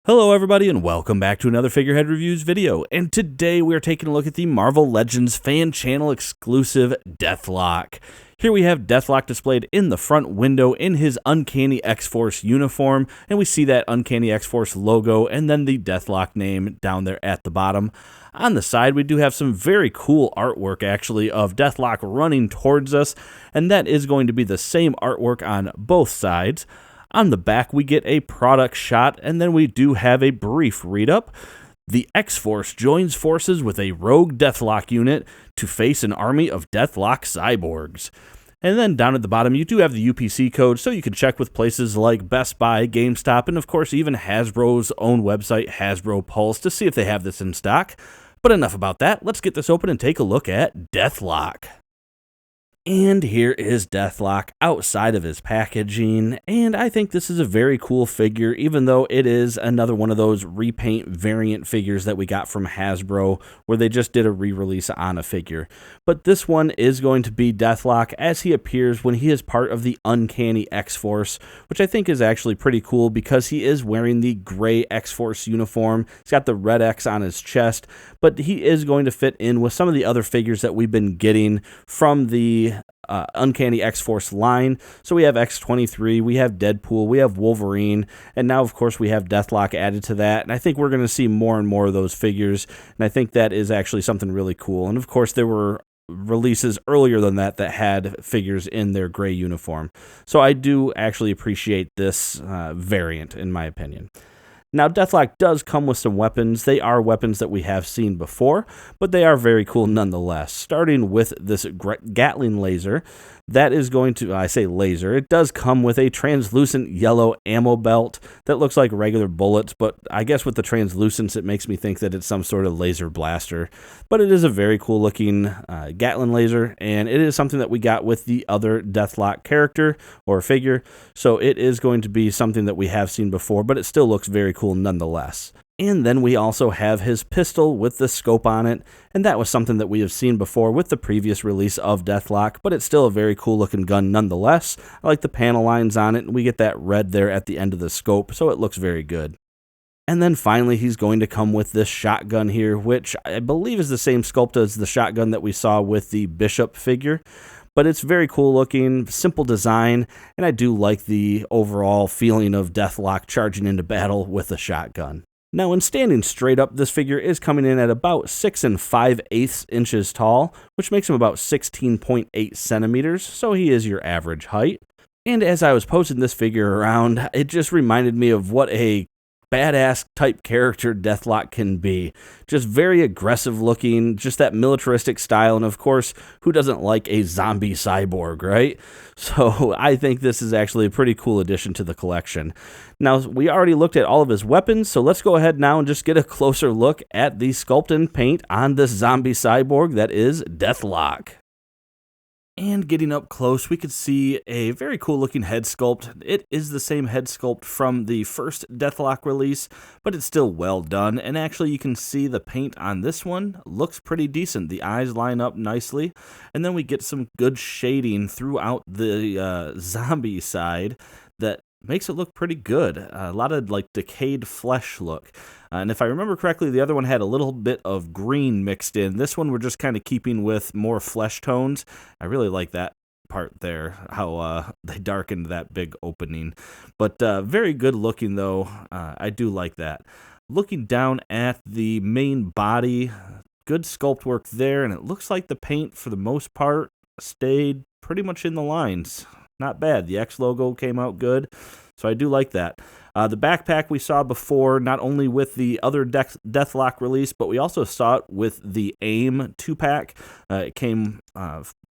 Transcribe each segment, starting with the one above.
Hello everybody and welcome back to another Figurehead Reviews video, and today we are taking a look at the Marvel Legends fan channel exclusive Deathlok. Here we have Deathlok displayed in the front window in his Uncanny X-Force uniform, and we see that Uncanny X-Force logo and then the Deathlok name down there at the bottom. On the side, we do have some very cool artwork actually of Deathlok running towards us, and that is going to be the same artwork on both sides. On the back, we get a product shot, and then we do have a brief read-up. The X-Force joins forces with a rogue Deathlok unit to face an army of Deathlok cyborgs. And then down at the bottom, you do have the UPC code, so you can check with places like Best Buy, GameStop, and of course even Hasbro's own website, Hasbro Pulse, to see if they have this in stock. But enough about that, let's get this open and take a look at Deathlok. And here is Deathlok outside of his packaging, and I think this is a very cool figure, even though it is another one of those repaint variant figures that we got from Hasbro, where they just did a re-release on a figure. But this one is going to be Deathlok as he appears when he is part of the Uncanny X-Force, which I think is actually pretty cool because he is wearing the gray X-Force uniform. He's got the red X on his chest, but he is going to fit in with some of the other figures that we've been getting from the Uncanny X-Force line. So we have X-23, we have Deadpool, we have Wolverine, and now of course we have Deathlok added to that, and I think we're going to see more and more of those figures, and I think that is actually something really cool. And of course there were releases earlier than that that had figures in their gray uniform. So I do actually appreciate this variant, in my opinion. Now, Deathlok does come with some weapons. They are weapons that we have seen before, but they are very cool nonetheless. Starting with this Gatling laser, that is going to, I say laser, it does come with a translucent yellow ammo belt that looks like regular bullets, but I guess with the translucence it makes me think that it's some sort of laser blaster. But it is a very cool looking Gatling laser, and it is something that we got with the other Deathlok character or figure, so it is going to be something that we have seen before, but it still looks very cool nonetheless. And then we also have his pistol with the scope on it, and that was something that we have seen before with the previous release of Deathlok, but it's still a very cool looking gun nonetheless. I like the panel lines on it, and we get that red there at the end of the scope, so it looks very good. And then finally, he's going to come with this shotgun here, which I believe is the same sculpt as the shotgun that we saw with the Bishop figure. But it's very cool looking, simple design, and I do like the overall feeling of Deathlok charging into battle with a shotgun. Now, when standing straight up, this figure is coming in at about 6 5/8 inches tall, which makes him about 16.8 centimeters, so he is your average height. And as I was posting this figure around, it just reminded me of what a badass type character Deathlok can be. Just very aggressive looking, just that militaristic style, and of course, who doesn't like a zombie cyborg, right? So I think this is actually a pretty cool addition to the collection. Now, we already looked at all of his weapons, so let's go ahead now and just get a closer look at the sculpt and paint on this zombie cyborg that is Deathlok. And getting up close, we could see a very cool looking head sculpt. It is the same head sculpt from the first Deathlok release, but it's still well done. And actually you can see the paint on this one looks pretty decent. The eyes line up nicely. And then we get some good shading throughout the zombie side that makes it look pretty good. A lot of like decayed flesh look. And if I remember correctly, the other one had a little bit of green mixed in. This one we're just kind of keeping with more flesh tones. I really like that part there, how they darkened that big opening. But very good looking though. I do like that. Looking down at the main body, good sculpt work there, and it looks like the paint for the most part stayed pretty much in the lines. Not bad. The X logo came out good, so I do like that. The backpack we saw before, not only with the other Deathlok release, but we also saw it with the AIM 2-pack. It came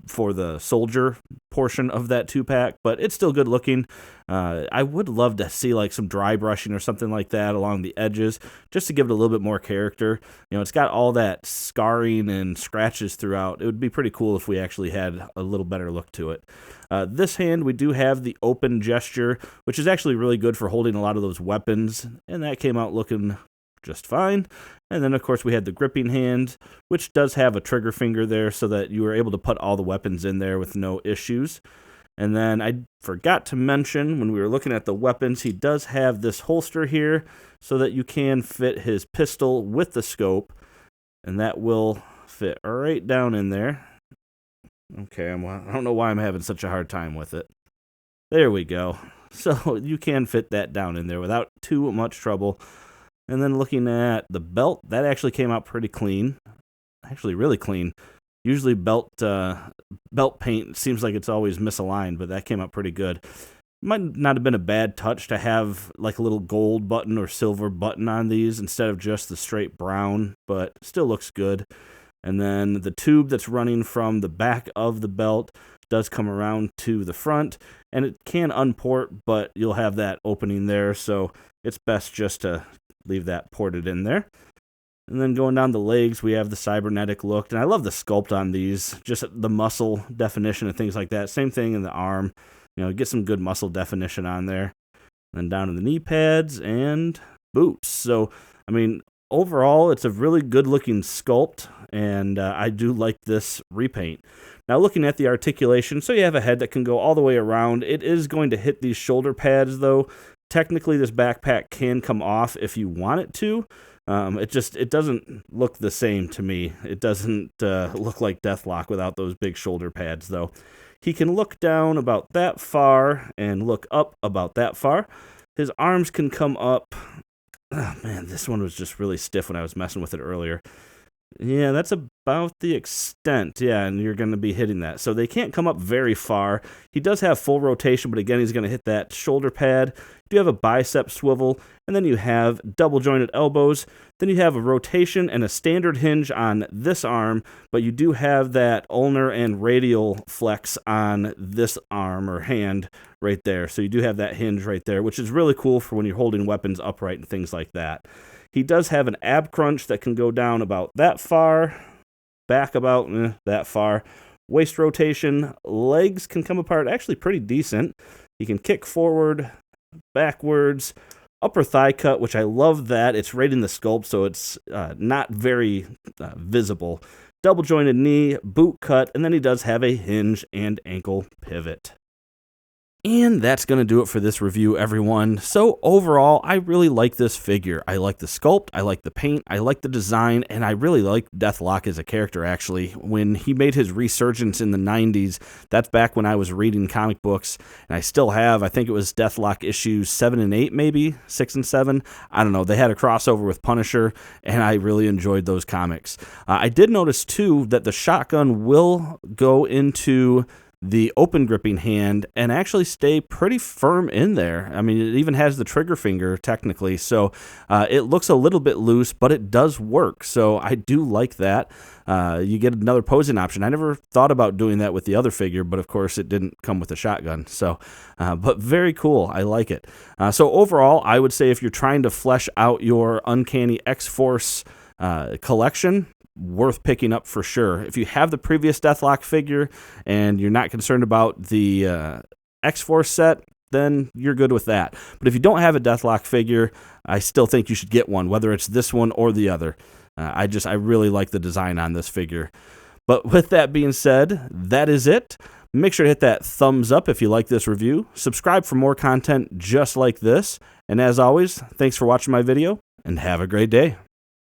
for the soldier portion of that 2-pack, but it's still good looking. I would love to see like some dry brushing or something like that along the edges, just to give it a little bit more character. You know, it's got all that scarring and scratches throughout. It would be pretty cool if we actually had a little better look to it. This hand, we do have the open gesture, which is actually really good for holding a lot of those weapons, and that came out looking just fine. And then, of course, we had the gripping hand, which does have a trigger finger there so that you were able to put all the weapons in there with no issues. And then I forgot to mention when we were looking at the weapons, he does have this holster here so that you can fit his pistol with the scope, and that will fit right down in there. Okay, I don't know why I'm having such a hard time with it. There we go. So you can fit that down in there without too much trouble. And then looking at the belt, that actually came out pretty clean. Actually, really clean. Usually belt paint seems like it's always misaligned, but that came out pretty good. Might not have been a bad touch to have like a little gold button or silver button on these instead of just the straight brown, but still looks good. And then the tube that's running from the back of the belt does come around to the front, and it can unport, but you'll have that opening there, so it's best just to leave that ported in there. And then going down the legs, we have the cybernetic look, and I love the sculpt on these, just the muscle definition and things like that. Same thing in the arm, get some good muscle definition on there. And then down to the knee pads and boots. So, overall, it's a really good-looking sculpt, and I do like this repaint. Now, looking at the articulation, so you have a head that can go all the way around. It is going to hit these shoulder pads, though. Technically, this backpack can come off if you want it to. It doesn't look the same to me. It doesn't look like Deathlok without those big shoulder pads, though. He can look down about that far and look up about that far. His arms can come up. Oh, man, this one was just really stiff when I was messing with it earlier. Yeah, that's about the extent. Yeah, and you're going to be hitting that. So they can't come up very far. He does have full rotation, but again, he's going to hit that shoulder pad. You do have a bicep swivel, and then you have double jointed elbows. Then you have a rotation and a standard hinge on this arm, but you do have that ulnar and radial flex on this arm or hand right there. So you do have that hinge right there, which is really cool for when you're holding weapons upright and things like that. He does have an ab crunch that can go down about that far, back about that far. Waist rotation, legs can come apart actually pretty decent. He can kick forward, backwards, upper thigh cut, which I love that. It's right in the sculpt, so it's not very visible. Double jointed knee, boot cut, and then he does have a hinge and ankle pivot. And that's going to do it for this review, everyone. So overall, I really like this figure. I like the sculpt, I like the paint, I like the design, and I really like Deathlok as a character, actually. When he made his resurgence in the 90s, that's back when I was reading comic books, and I still have, I think it was Deathlok issues 7 and 8, maybe, 6 and 7. I don't know. They had a crossover with Punisher, and I really enjoyed those comics. I did notice, too, that the shotgun will go into the open gripping hand and actually stay pretty firm in there. It even has the trigger finger technically, so it looks a little bit loose, but it does work. So I do like that. You get another posing option. I never thought about doing that with the other figure, but of course it didn't come with a shotgun. So, but very cool. I like it. So overall, I would say if you're trying to flesh out your Uncanny X-Force collection, worth picking up for sure. If you have the previous Deathlok figure and you're not concerned about the X-Force set, then you're good with that. But if you don't have a Deathlok figure, I still think you should get one, whether it's this one or the other. I really like the design on this figure. But with that being said, that is it. Make sure to hit that thumbs up if you like this review. Subscribe for more content just like this. And as always, thanks for watching my video, and have a great day.